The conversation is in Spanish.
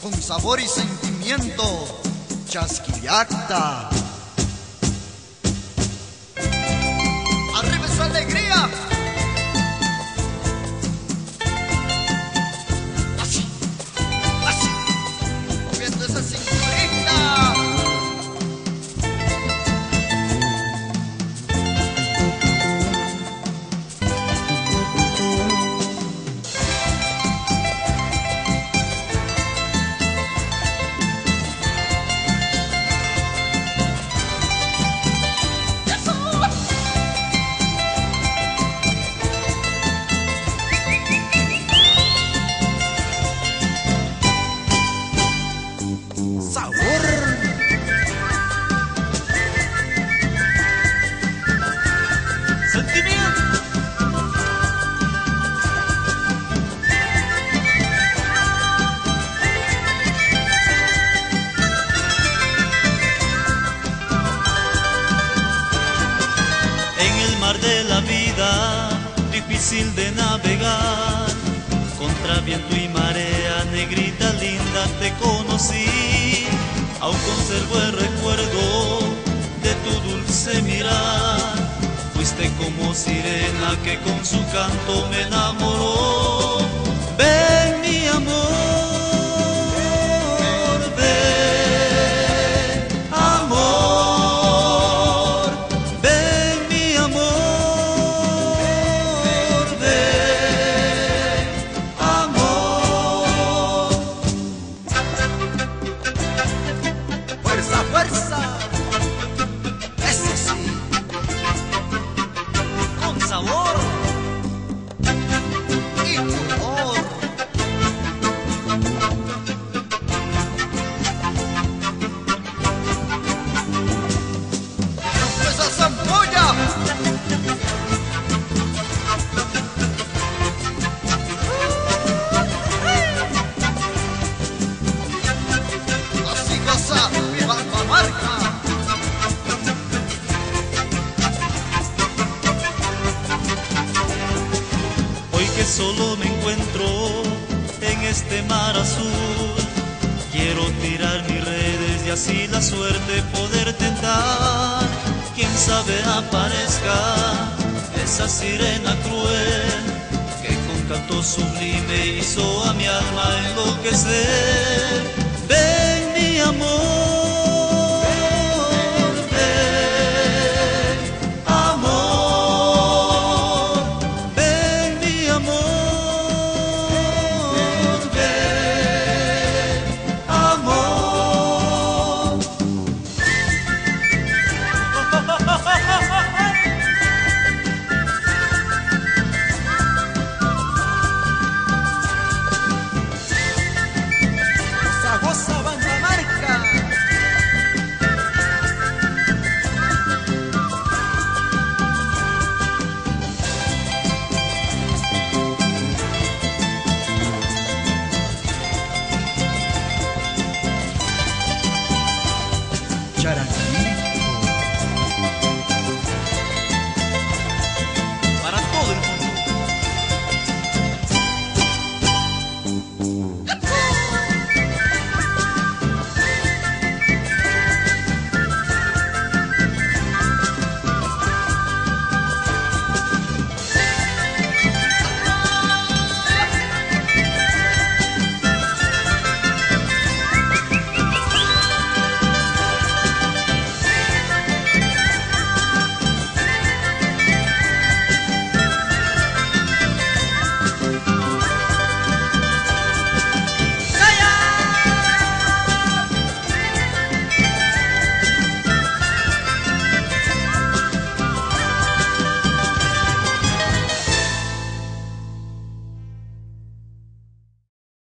con sabor y sentimiento, Chasquillacta. ¡Arriba esa alegría! Así, así, moviendo esa cinturita. De la vida, difícil de navegar, contra viento y marea, negrita linda te conocí, aún conservo el recuerdo de tu dulce mirar, fuiste como sirena que con su canto me enamoró. Ven mi amor, sabor y color. ¡Rompe esa zampolla! Así goza mi Alma Marca. Solo me encuentro en este mar azul, quiero tirar mis redes y así la suerte poder tentar. Quién sabe aparezca esa sirena cruel que con canto sublime hizo a mi alma enloquecer.